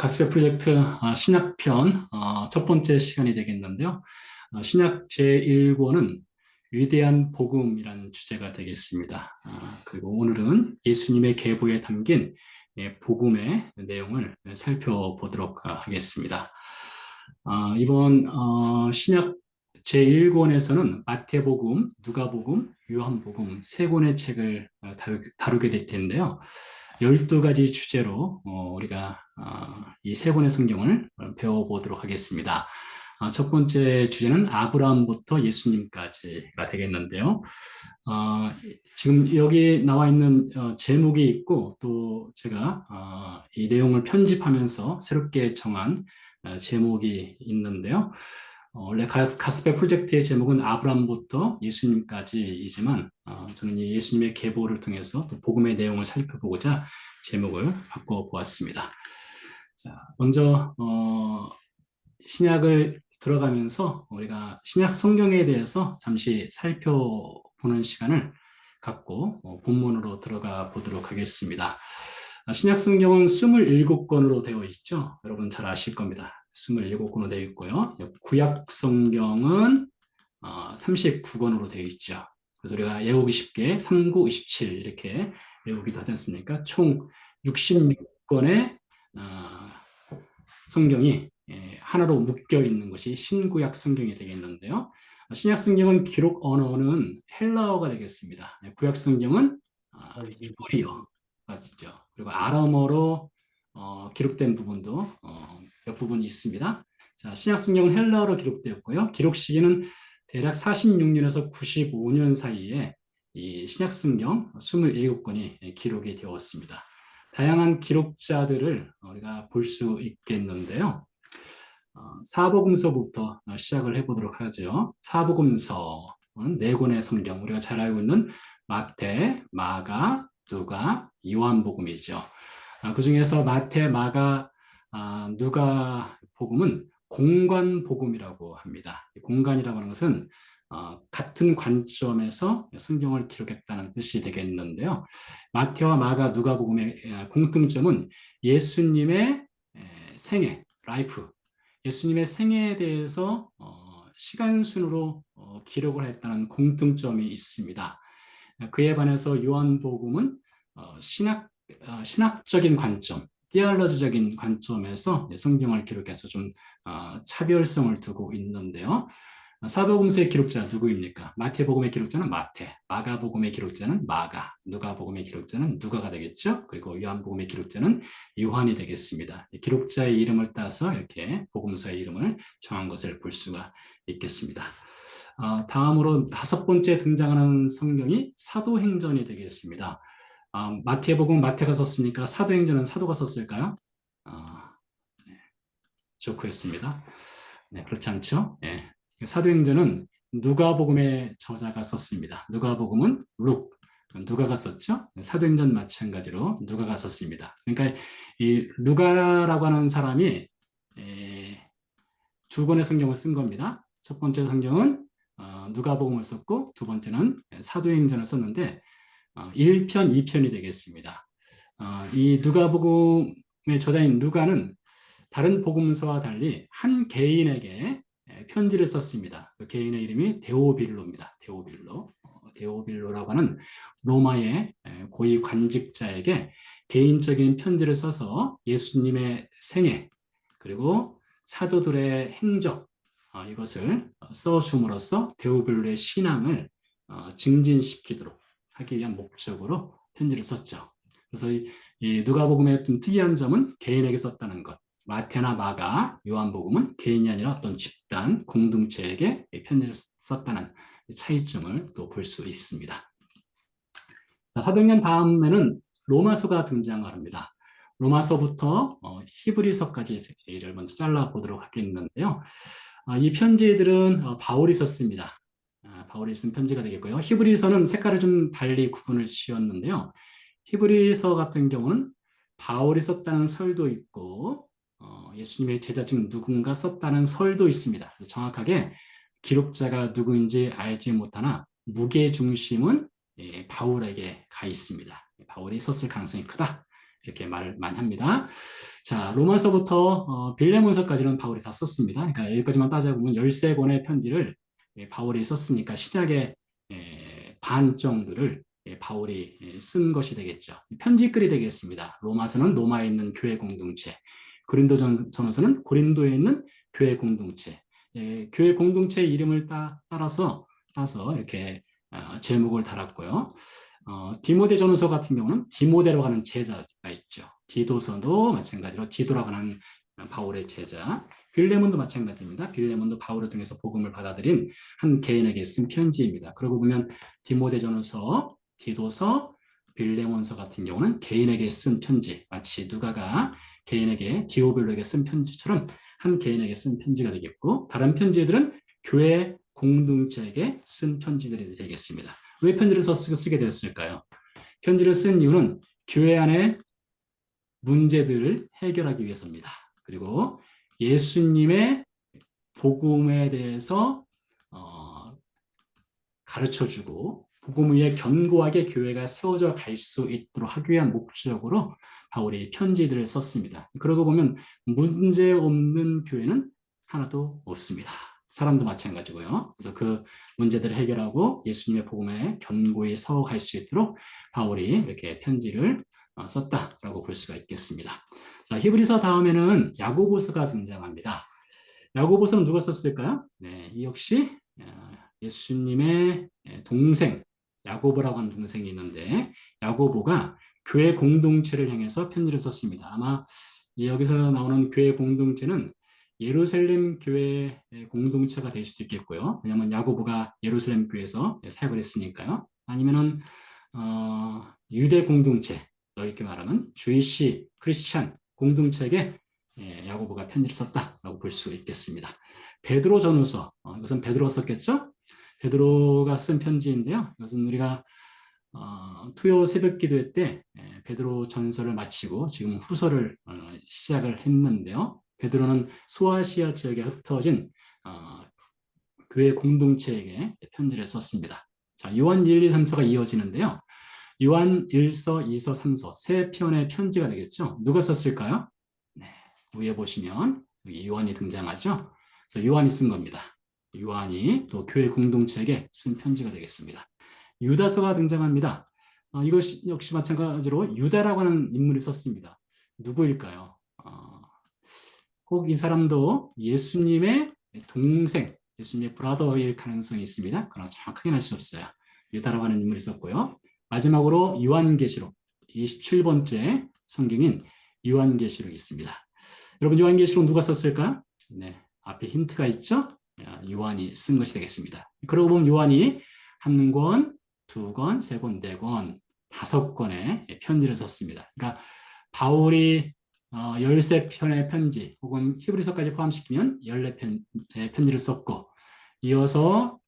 가스페 프로젝트 신약편 첫 번째 시간이 되겠는데요. 신약 제1권은 위대한 복음이라는 주제가 되겠습니다. 그리고 오늘은 예수님의 계보에 담긴 복음의 내용을 살펴보도록 하겠습니다. 이번 신약 제1권에서는 마태복음, 누가복음, 요한복음 세 권의 책을 다루게 될 텐데요. 12가지 주제로 우리가 이 세 권의 성경을 배워보도록 하겠습니다. 첫 번째 주제는 아브라함부터 예수님까지가 되겠는데요. 지금 여기 나와 있는 제목이 있고 또 제가 이 내용을 편집하면서 새롭게 정한 제목이 있는데요. 원래 가스페 프로젝트의 제목은 아브라함부터 예수님까지이지만 저는 이 예수님의 계보를 통해서 또 복음의 내용을 살펴보고자 제목을 바꿔보았습니다. 자, 먼저 신약을 들어가면서 우리가 신약 성경에 대해서 잠시 살펴보는 시간을 갖고 본문으로 들어가 보도록 하겠습니다. 신약 성경은 27권으로 되어 있죠. 여러분 잘 아실 겁니다. 27권으로 되어 있고요. 구약 성경은 39권으로 되어 있죠. 그래서 우리가 외우기 쉽게 39, 27 이렇게 외우기도 하지 않습니까? 총 66권의 성경이 하나로 묶여 있는 것이 신구약 성경이 되겠는데요. 신약 성경은 기록 언어는 헬라어가 되겠습니다. 구약 성경은 히브리어가 있죠. 그리고 아람어로 기록된 부분도 몇 부분 있습니다. 자, 신약 성경은 헬라어로 기록되었고요. 기록 시기는 대략 46년에서 95년 사이에 이 신약 성경 27권이 기록이 되었습니다. 다양한 기록자들을 우리가 볼 수 있겠는데요. 사복음서부터 시작을 해보도록 하죠. 사복음서는 네 권의 성경, 우리가 잘 알고 있는 마태, 마가, 누가, 요한복음이죠. 그 중에서 마태, 마가, 누가 복음은 공관복음이라고 합니다. 공관이라고 하는 것은 같은 관점에서 성경을 기록했다는 뜻이 되겠는데요. 마태와 마가, 누가복음의 공통점은 예수님의 생애, 라이프, 예수님의 생애에 대해서 시간 순으로 기록을 했다는 공통점이 있습니다. 그에 반해서 요한복음은 신학적인 관점, 디알러지적인 관점에서 성경을 기록해서 좀 차별성을 두고 있는데요. 사복음서의 기록자 누구입니까? 마태복음의 기록자는 마태, 마가복음의 기록자는 마가, 누가복음의 기록자는 누가가 되겠죠. 그리고 요한복음의 기록자는 요한이 되겠습니다. 기록자의 이름을 따서 이렇게 복음서의 이름을 정한 것을 볼 수가 있겠습니다. 다음으로 다섯 번째 등장하는 성경이 사도행전이 되겠습니다. 마태복음 마태가 썼으니까 사도행전은 사도가 썼을까요? 네, 좋고였습니다. 네, 그렇지 않죠? 네. 사도행전은 누가복음의 저자가 썼습니다. 누가복음은 누가가 썼죠. 사도행전 마찬가지로 누가가 썼습니다. 그러니까 이 누가라고 하는 사람이 두 권의 성경을 쓴 겁니다. 첫 번째 성경은 누가복음을 썼고 두 번째는 사도행전을 썼는데 1편, 2편이 되겠습니다. 이 누가복음의 저자인 누가는 다른 복음서와 달리 한 개인에게 편지를 썼습니다. 그 개인의 이름이 데오빌로입니다. 데오빌로라고 하는 로마의 고위 관직자에게 개인적인 편지를 써서 예수님의 생애 그리고 사도들의 행적 이것을 써줌으로써 데오빌로의 신앙을 증진시키도록 하기 위한 목적으로 편지를 썼죠. 그래서 이 누가복음의 좀 특이한 점은 개인에게 썼다는 것. 마태나 마가, 요한복음은 개인이 아니라 어떤 집단, 공동체에게 편지를 썼다는 차이점을 또 볼 수 있습니다. 자, 사도행전 다음에는 로마서가 등장을 합니다. 로마서부터 히브리서까지를 먼저 잘라보도록 하겠는데요. 이 편지들은 바울이 썼습니다. 바울이 쓴 편지가 되겠고요. 히브리서는 색깔을 좀 달리 구분을 지었는데요. 히브리서 같은 경우는 바울이 썼다는 설도 있고 예수님의 제자 중 누군가 썼다는 설도 있습니다. 정확하게 기록자가 누구인지 알지 못하나 무게 중심은 바울에게 가 있습니다. 바울이 썼을 가능성이 크다. 이렇게 말을 많이 합니다. 자, 로마서부터 빌레몬서까지는 바울이 다 썼습니다. 그러니까 여기까지만 따져보면 13권의 편지를 바울이 썼으니까 신약의 반 정도를 바울이 쓴 것이 되겠죠. 편지글이 되겠습니다. 로마서는 로마에 있는 교회 공동체, 고린도전서는 고린도에 있는 교회 공동체, 교회 공동체의 이름을 따서 이렇게 제목을 달았고요. 디모데전서 같은 경우는 디모데로 가는 제자가 있죠. 디도서도 마찬가지로 디도라고 하는 바울의 제자, 빌레몬도 마찬가지입니다. 빌레몬도 바울을 통해서 복음을 받아들인 한 개인에게 쓴 편지입니다. 그러고 보면 디모데전서, 디도서, 빌레몬서 같은 경우는 개인에게 쓴 편지, 마치 누가가 개인에게 디오빌로에게 쓴 편지처럼 한 개인에게 쓴 편지가 되겠고, 다른 편지들은 교회 공동체에게 쓴 편지들이 되겠습니다. 왜 편지를 쓰게 되었을까요? 편지를 쓴 이유는 교회 안에 문제들을 해결하기 위해서입니다. 그리고 예수님의 복음에 대해서 가르쳐주고 복음 위에 견고하게 교회가 세워져 갈 수 있도록 하기 위한 목적으로 바울이 편지들을 썼습니다. 그러고 보면 문제 없는 교회는 하나도 없습니다. 사람도 마찬가지고요. 그래서 그 문제들을 해결하고 예수님의 복음에 견고히 서갈 수 있도록 바울이 이렇게 편지를 썼다라고 볼 수가 있겠습니다. 자, 히브리서 다음에는 야고보서가 등장합니다. 야고보서는 누가 썼을까요? 네, 이 역시 예수님의 동생 야고보라고 하는 동생이 있는데 야고보가 교회 공동체를 향해서 편지를 썼습니다. 아마 여기서 나오는 교회 공동체는 예루살렘 교회 공동체가 될 수도 있겠고요. 왜냐하면 야고보가 예루살렘 교회에서 사역을 했으니까요. 아니면은 유대 공동체, 이렇게 말하면 주이시 크리스찬 공동체에게 야고보가 편지를 썼다라고 볼 수 있겠습니다. 베드로 전후서, 이것은 베드로가 썼겠죠? 베드로가 쓴 편지인데요. 이것은 우리가 토요 새벽 기도회 때 베드로 전서를 마치고 지금 후서를 시작을 했는데요. 베드로는 소아시아 지역에 흩어진 교회 공동체에게 편지를 썼습니다. 자, 요한 1, 2, 3서가 이어지는데요. 요한 1서, 2서, 3서 세 편의 편지가 되겠죠. 누가 썼을까요? 네, 위에 보시면 여기 요한이 등장하죠. 그래서 요한이 쓴 겁니다. 요한이 또 교회 공동체에게 쓴 편지가 되겠습니다. 유다서가 등장합니다. 이것 역시 마찬가지로 유다라고 하는 인물이 썼습니다. 누구일까요? 혹 이 사람도 예수님의 동생, 예수님의 브라더일 가능성이 있습니다. 그러나 정확하게는 알 수 없어요. 유다라고 하는 인물이 있었고요. 마지막으로 요한계시록 27번째 성경인 요한계시록이 있습니다. 여러분 요한계시록 누가 썼을까? 네, 앞에 힌트가 있죠? 요한이 쓴 것이 되겠습니다. 그러고 보면 요한이 한 권, 두 권, 세 권, 네 권, 5권의 편지를 썼습니다. 그러니까 바울이 13편의 편지 혹은 히브리서까지 포함시키면 14편의 편지를 썼고 이어서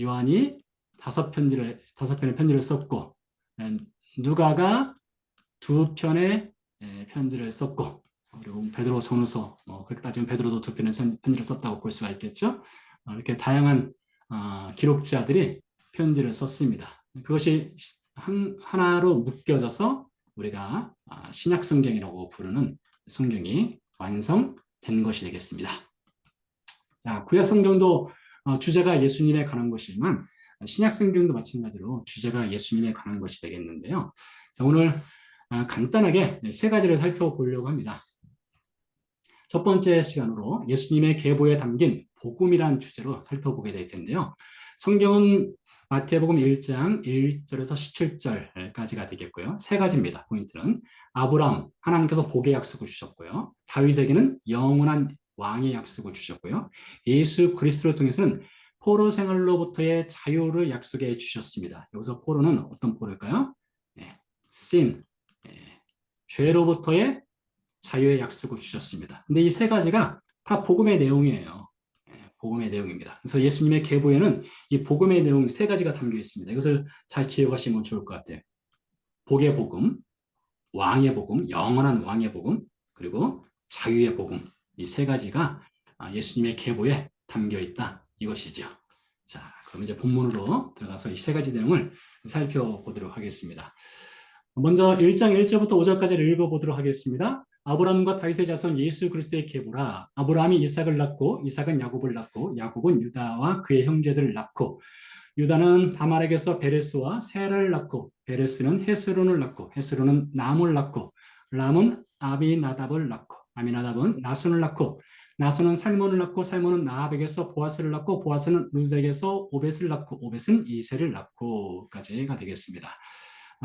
요한이 5편의 편지를 썼고 누가가 2편의 편지를 썼고 그리고 베드로 전후서 그렇게 따지면 베드로도 2편의 편지를 썼다고 볼 수가 있겠죠. 이렇게 다양한 기록자들이 편지를 썼습니다. 그것이 하나로 묶여져서 우리가 신약 성경이라고 부르는 성경이 완성된 것이 되겠습니다. 자, 구약 성경도 주제가 예수님에 관한 것이지만 신약 성경도 마찬가지로 주제가 예수님에 관한 것이 되겠는데요. 자, 오늘 간단하게 세 가지를 살펴보려고 합니다. 첫 번째 시간으로 예수님의 계보에 담긴 복음이라는 주제로 살펴보게 될 텐데요. 성경은 마태복음 1장 1절에서 17절까지가 되겠고요. 세 가지입니다. 포인트는 아브라함, 하나님께서 복의 약속을 주셨고요. 다윗에게는 영원한 왕의 약속을 주셨고요. 예수 그리스도를 통해서는 포로 생활로부터의 자유를 약속해 주셨습니다. 여기서 포로는 어떤 포로일까요? sin, 죄로부터의 자유의 약속을 주셨습니다. 근데 이 세 가지가 다 복음의 내용이에요. 복음의 내용입니다. 그래서 예수님의 계보에는 이 복음의 내용 세 가지가 담겨 있습니다. 이것을 잘 기억하시면 좋을 것 같아요. 복의 복음, 왕의 복음, 영원한 왕의 복음, 그리고 자유의 복음. 이 세 가지가 예수님의 계보에 담겨 있다. 이것이죠. 자, 그럼 이제 본문으로 들어가서 이 세 가지 내용을 살펴보도록 하겠습니다. 먼저 1장 1절부터 5절까지를 읽어보도록 하겠습니다. 아브라함과 다윗의 자손 예수 그리스도의 계보라. 아브라함이 이삭을 낳고 이삭은 야곱을 낳고 야곱은 유다와 그의 형제들을 낳고 유다는 다말에게서 베레스와 세라를 낳고 베레스는 헤스론을 낳고 헤스론은 남을 낳고 람은 아비나답을 낳고 아미나답은 나손을 낳고 나손은 살몬을 낳고 살몬은 나합에게서 보아스를 낳고 보아스는 룻에게서 오벳을 낳고 오벳은 이세를 낳고까지가 되겠습니다.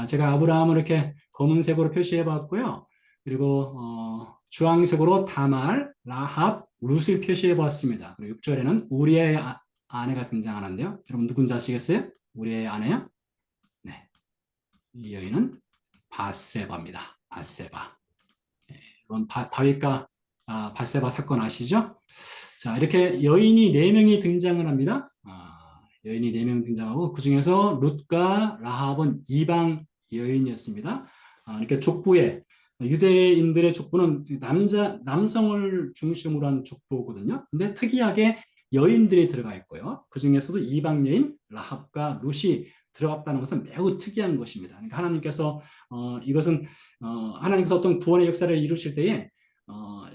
제가 아브라함을 이렇게 검은색으로 표시해 봤고요. 그리고 주황색으로 다말, 라합, 룻을 표시해 봤습니다. 그리고 6절에는 우리의 아내가 등장하는데요. 여러분 누군지 아시겠어요? 우리의 아내요? 네. 이 여인은 바세바입니다. 바세바. 여러분 다윗과 바세바 사건 아시죠? 자, 이렇게 여인이 4명이 등장을 합니다. 여인이 4명 등장하고 그 중에서 룻과 라합은 이방 여인이었습니다. 이렇게 족보에 유대인들의 족보는 남성을 중심으로 한 족보거든요. 근데 특이하게 여인들이 들어가 있고요. 그 중에서도 이방 여인 라합과 룻이 들어갔다는 것은 매우 특이한 것입니다. 그러니까 하나님께서 이것은 하나님께서 어떤 구원의 역사를 이루실 때에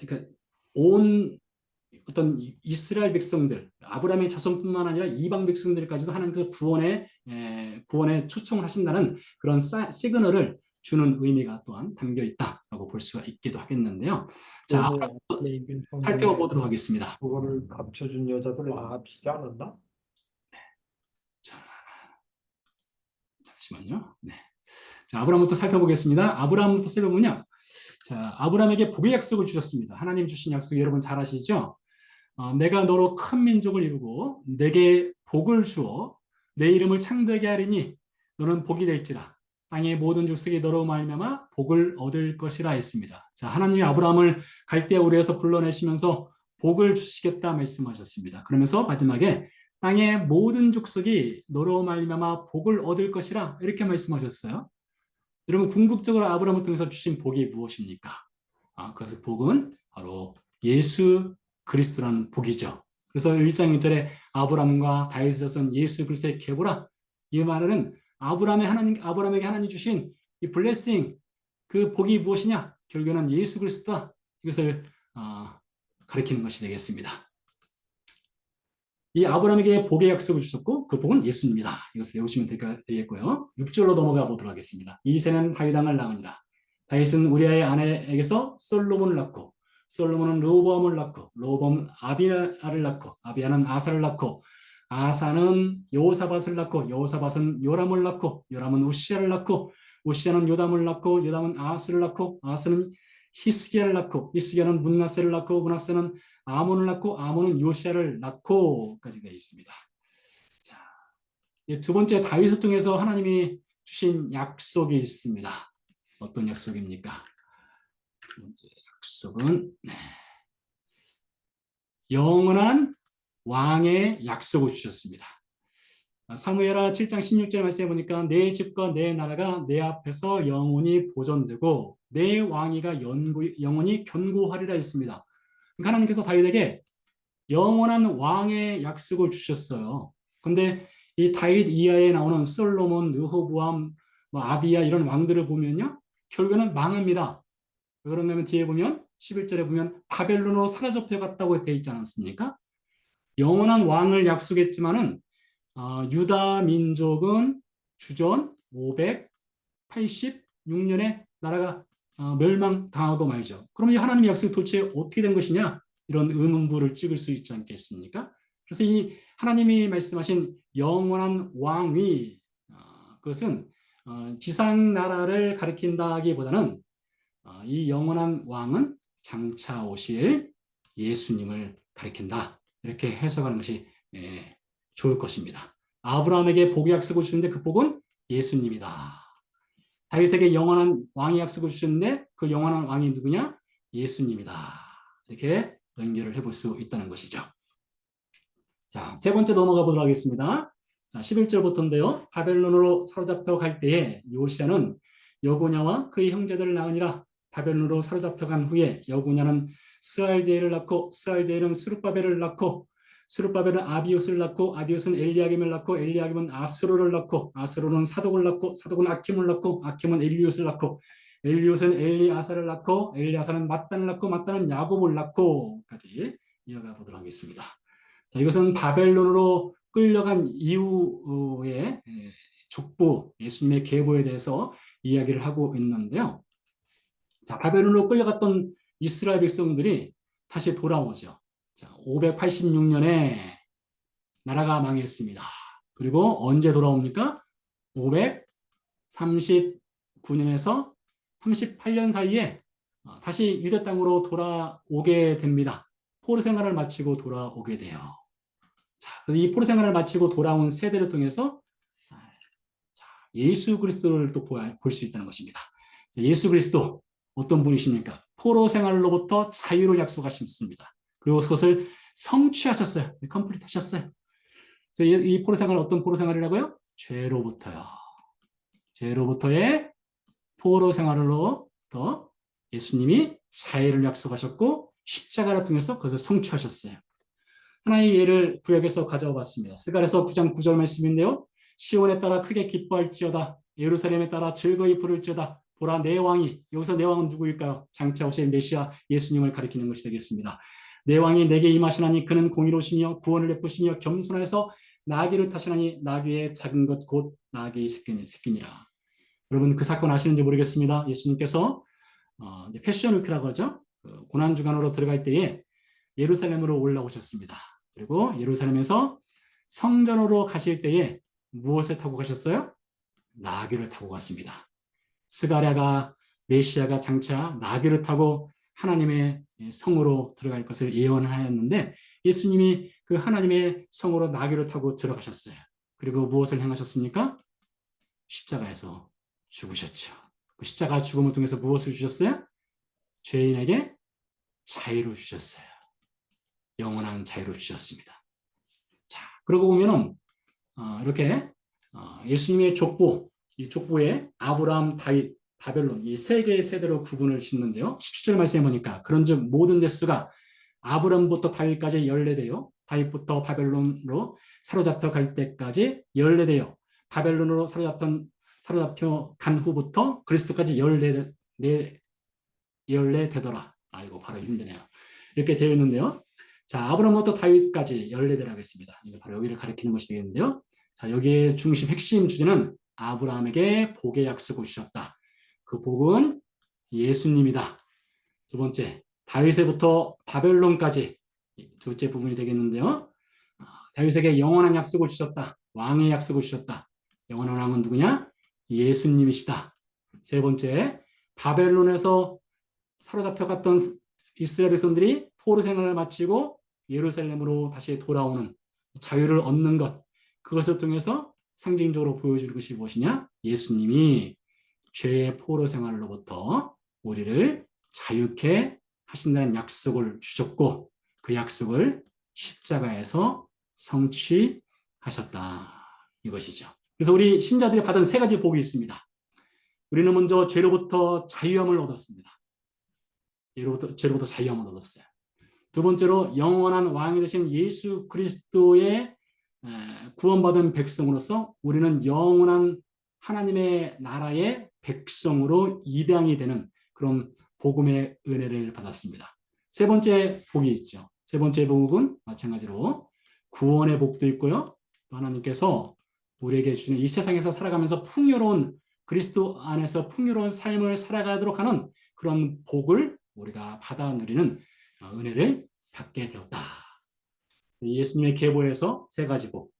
그러니까 온 어떤 이스라엘 백성들, 아브라함의 자손뿐만 아니라 이방 백성들까지도 하나님께서 구원에 초청을 하신다는 그런 시그널을 주는 의미가 또한 담겨 있다라고 볼 수가 있기도 하겠는데요. 자, 살펴보도록 하겠습니다. 그거를 감춰준 여자들 라합이지 않았나? 자, 잠시만요. 네. 자, 아브라함부터 살펴보겠습니다. 아브라함부터 살펴보면요. 자, 아브라함에게 복의 약속을 주셨습니다. 하나님 주신 약속 여러분 잘 아시죠? 내가 너로 큰 민족을 이루고 내게 복을 주어 내 이름을 창대하게 하리니 너는 복이 될지라 땅의 모든 족속이 너로 말미암아 복을 얻을 것이라 했습니다. 자, 하나님이 아브라함을 갈대아 우르에서 불러내시면서 복을 주시겠다 말씀하셨습니다. 그러면서 마지막에 땅의 모든 족속이 너로 말미암아 복을 얻을 것이라 이렇게 말씀하셨어요. 여러분 궁극적으로 아브라함을 통해서 주신 복이 무엇입니까? 그래서 복은 바로 예수 그리스도라는 복이죠. 그래서 1장 1절에 아브라함과 다윗의 자손 예수 그리스도의 계보라 이 말은 아브라함에게 하나님 주신 이 블레싱 그 복이 무엇이냐? 결국에는 예수 그리스도다. 이것을 가리키는 것이 되겠습니다. 이 아브라함에게 복의 약속을 주셨고 그 복은 예수입니다. 이것을 외우시면 되겠고요. 6절로 넘어가 보도록 하겠습니다. 이새는 다윗 왕을 낳으니라. 다윗은 우리아의 아내에게서 솔로몬을 낳고 솔로몬은 르호보암을 낳고 르호보암은 아비야를 낳고 아비야는 아사를 낳고 아사는 여호사밧을 낳고 여호사밧은 요람을 낳고 요람은 우시야를 낳고 우시야는 요담을 낳고 요담은 아하스를 낳고 아하스는 히스기야를 낳고 히스기야는 문하세를 낳고 문하세는 아몬을 낳고 아몬은 요시야를 낳고까지 되어 있습니다. 자, 두 번째 다윗을 통해서 하나님이 주신 약속이 있습니다. 어떤 약속입니까? 두 번째 약속은 영원한 왕의 약속을 주셨습니다. 사무엘하 7장 16절 말씀해 보니까 내 집과 내 나라가 내 앞에서 영원히 보존되고 내 왕위가 영원히 견고하리라 했습니다. 그러니까 하나님께서 다윗에게 영원한 왕의 약속을 주셨어요. 근데 이 다윗 이하에 나오는 솔로몬, 르호보암, 아비야 이런 왕들을 보면요. 결국에는 망합니다. 왜 그러냐면 뒤에 보면 11절에 보면 바벨론으로 사로잡혀 갔다고 되어 있지 않았습니까? 영원한 왕을 약속했지만은 유다 민족은 주전 586년에 나라가 멸망당하고 말이죠. 그럼 이 하나님의 약속이 도대체 어떻게 된 것이냐? 이런 의문부를 찍을 수 있지 않겠습니까? 그래서 이 하나님이 말씀하신 영원한 왕위 그것은 지상 나라를 가리킨다기보다는 이 영원한 왕은 장차 오실 예수님을 가리킨다. 이렇게 해석하는 것이 좋을 것입니다. 아브라함에게 복의 약속을 주는데 그 복은 예수님이다. 다윗에게 영원한 왕의 약속을 주셨는데 그 영원한 왕이 누구냐? 예수님이다. 이렇게 연결을 해볼 수 있다는 것이죠. 자, 세 번째 넘어가 보도록 하겠습니다. 자, 11절부터인데요. 바벨론으로 사로잡혀 갈 때에 요시야는 여고냐와 그의 형제들을 낳으니라. 바벨론으로 사로잡혀 간 후에 여고냐는 스알디엘을 낳고 스알디엘은 스룹바벨을 낳고 스룹바벨은 아비웃을 낳고 아비웃은 엘리야김을 낳고 엘리야김은 아스로를 낳고 아스로는 사독을 낳고 사독은 아킴을 낳고 아킴은 엘리웃을 낳고 엘리웃은 엘리아사를 낳고 엘리아사는 mat단을 낳고 mat단은 야곱을 낳고까지 이어가 보도록 하겠습니다. 자, 이것은 바벨론으로 끌려간 이후의 족보, 예수님의 계보에 대해서 이야기를 하고 있는데요. 자, 바벨론으로 끌려갔던 이스라엘 백성들이 다시 돌아오죠. 자, 586년에 나라가 망했습니다. 그리고 언제 돌아옵니까? 539년에서 38년 사이에 다시 유대 땅으로 돌아오게 됩니다. 포로 생활을 마치고 돌아오게 돼요. 자, 이 포로 생활을 마치고 돌아온 세대를 통해서 예수 그리스도를 또 볼 수 있다는 것입니다. 자, 예수 그리스도 어떤 분이십니까? 포로 생활로부터 자유를 약속하셨습니다. 그리고 그것을 성취하셨어요. 컴플리트 하셨어요. 그래서 이 포로 생활은 어떤 포로 생활이라고요? 죄로부터요. 죄로부터의 포로 생활로부터 예수님이 자유를 약속하셨고 십자가를 통해서 그것을 성취하셨어요. 하나의 예를 구약에서 가져와 봤습니다. 스가랴서 9장 9절 말씀인데요. 시온에 따라 크게 기뻐할지어다. 예루살렘에 따라 즐거이 부를지어다. 보라 내 왕이, 여기서 내 왕은 누구일까요? 장차 오실 메시아 예수님을 가리키는 것이 되겠습니다. 내 왕이 내게 임하시나니 그는 공의로우시며 구원을 베푸시며 겸손하여서 나귀를 타시나니 나귀의 작은 것 곧 나귀의 새끼니라. 여러분 그 사건 아시는지 모르겠습니다. 예수님께서 패션 위크라고 하죠. 고난주간으로 들어갈 때에 예루살렘으로 올라오셨습니다. 그리고 예루살렘에서 성전으로 가실 때에 무엇을 타고 가셨어요? 나귀를 타고 갔습니다. 스가랴가 메시아가 장차 나귀를 타고 하나님의 성으로 들어갈 것을 예언하였는데 예수님이 그 하나님의 성으로 나귀를 타고 들어가셨어요. 그리고 무엇을 행하셨습니까? 십자가에서 죽으셨죠. 그 십자가 죽음을 통해서 무엇을 주셨어요? 죄인에게 자유를 주셨어요. 영원한 자유를 주셨습니다. 자, 그러고 보면은 이렇게 예수님의 족보, 이 족보에 아브라함, 다윗, 바벨론 이 세 개의 세대로 구분을 짓는데요. 17절 말씀해 보니까 그런즉 모든 대수가 아브라함부터 다윗까지 14대요. 다윗부터 바벨론으로 사로잡혀 갈 때까지 14대요. 바벨론으로 사로잡혀 간 후부터 그리스도까지 14대더라. 아이고 바로 힘드네요. 이렇게 되어 있는데요. 자, 아브라함부터 다윗까지 14대라고 했습니다. 바로 여기를 가리키는 것이 되겠는데요. 자, 여기에 중심 핵심 주제는 아브라함에게 복의 약속을 주셨다. 그 복은 예수님이다. 두 번째, 다윗에부터 바벨론까지 둘째 부분이 되겠는데요. 다윗에게 영원한 약속을 주셨다. 왕의 약속을 주셨다. 영원한 왕은 누구냐? 예수님이시다. 세 번째, 바벨론에서 사로잡혀 갔던 이스라엘 백성들이 포로 생활을 마치고 예루살렘으로 다시 돌아오는 자유를 얻는 것, 그것을 통해서 상징적으로 보여주는 것이 무엇이냐? 예수님이 죄의 포로 생활로부터 우리를 자유케 하신다는 약속을 주셨고 그 약속을 십자가에서 성취하셨다. 이것이죠. 그래서 우리 신자들이 받은 세 가지 복이 있습니다. 우리는 먼저 죄로부터 자유함을 얻었습니다. 죄로부터 자유함을 얻었어요. 두 번째로 영원한 왕이 되신 예수 그리스도의 구원받은 백성으로서 우리는 영원한 하나님의 나라의 백성으로 입양이 되는 그런 복음의 은혜를 받았습니다. 세 번째 복이 있죠. 세 번째 복은 마찬가지로 구원의 복도 있고요. 또 하나님께서 우리에게 주시는 이 세상에서 살아가면서 풍요로운 그리스도 안에서 풍요로운 삶을 살아가도록 하는 그런 복을 우리가 받아 누리는 은혜를 받게 되었다. 예수님의 계보에서 세 가지 복,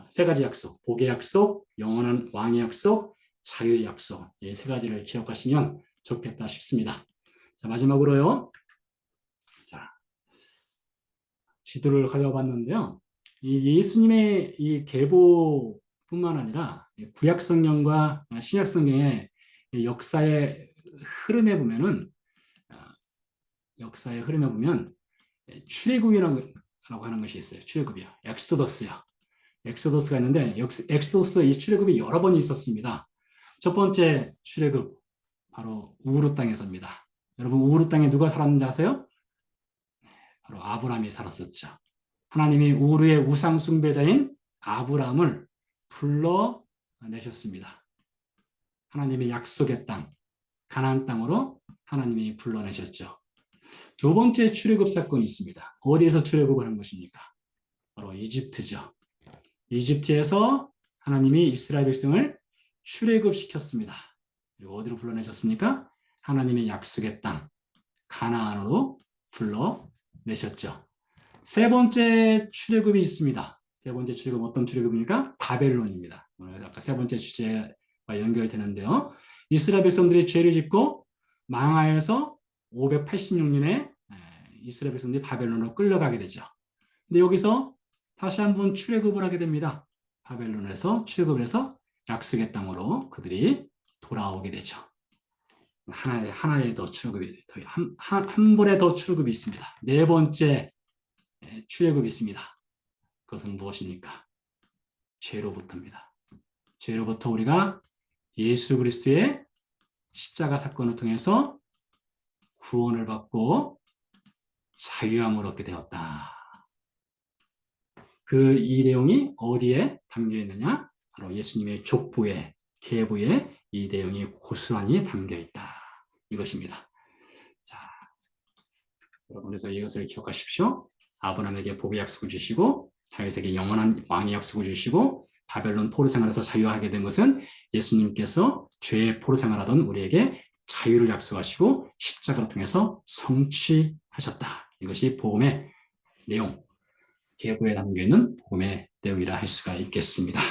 세 가지 약속, 복의 약속, 영원한 왕의 약속, 자유의 약속, 이 세 가지를 기억하시면 좋겠다 싶습니다. 자, 마지막으로요. 자, 지도를 가져봤는데요. 이 예수님의 이 계보뿐만 아니라 구약 성경과 신약 성경의 역사의 흐름에 보면은 출애굽이라고 하는 것이 있어요. 출애굽이요. 엑소더스요. 엑소더스가 있는데 엑소더스 이 출애굽이 여러 번이 있었습니다. 첫 번째 출애굽 바로 우르 땅에서입니다. 여러분 우르 땅에 누가 살았는지 아세요? 바로 아브라함이 살았었죠. 하나님이 우르의 우상 숭배자인 아브라함을 불러내셨습니다. 하나님의 약속의 땅, 가나안 땅으로 하나님이 불러내셨죠. 두 번째 출애굽 사건이 있습니다. 어디에서 출애굽을 한 것입니까? 바로 이집트죠. 이집트에서 하나님이 이스라엘 백성을 출애굽시켰습니다. 그리고 어디로 불러내셨습니까? 하나님의 약속의 땅, 가나안으로 불러내셨죠. 세 번째 출애굽이 있습니다. 세 번째 출애굽 어떤 출애굽입니까? 바벨론입니다. 오늘 아까 세 번째 주제와 연결되는데요. 이스라엘 백성들이 죄를 짓고 망하여서 586년에 이스라엘 백성들이 바벨론으로 끌려가게 되죠. 근데 여기서 다시 한번 출애굽을 하게 됩니다. 바벨론에서 출애굽을 해서 약속의 땅으로 그들이 돌아오게 되죠. 하나의 더 출애굽이 한 번에 더 출애굽이 있습니다. 네 번째 출애굽이 있습니다. 그것은 무엇입니까? 죄로부터입니다. 죄로부터 우리가 예수 그리스도의 십자가 사건을 통해서 구원을 받고 자유함을 얻게 되었다. 이 내용이 어디에 담겨 있느냐? 바로 예수님의 족보에, 계보에 이 내용이 고스란히 담겨 있다. 이것입니다. 자, 여러분 그래서 이것을 기억하십시오. 아브라함에게 복의 약속을 주시고 다윗에게 영원한 왕의 약속을 주시고 바벨론 포로 생활에서 자유하게 된 것은 예수님께서 죄의 포로 생활하던 우리에게 자유를 약속하시고 십자가를 통해서 성취하셨다. 이것이 복음의 내용, 계보에 담겨 있는 복음의 내용이라 할 수가 있겠습니다.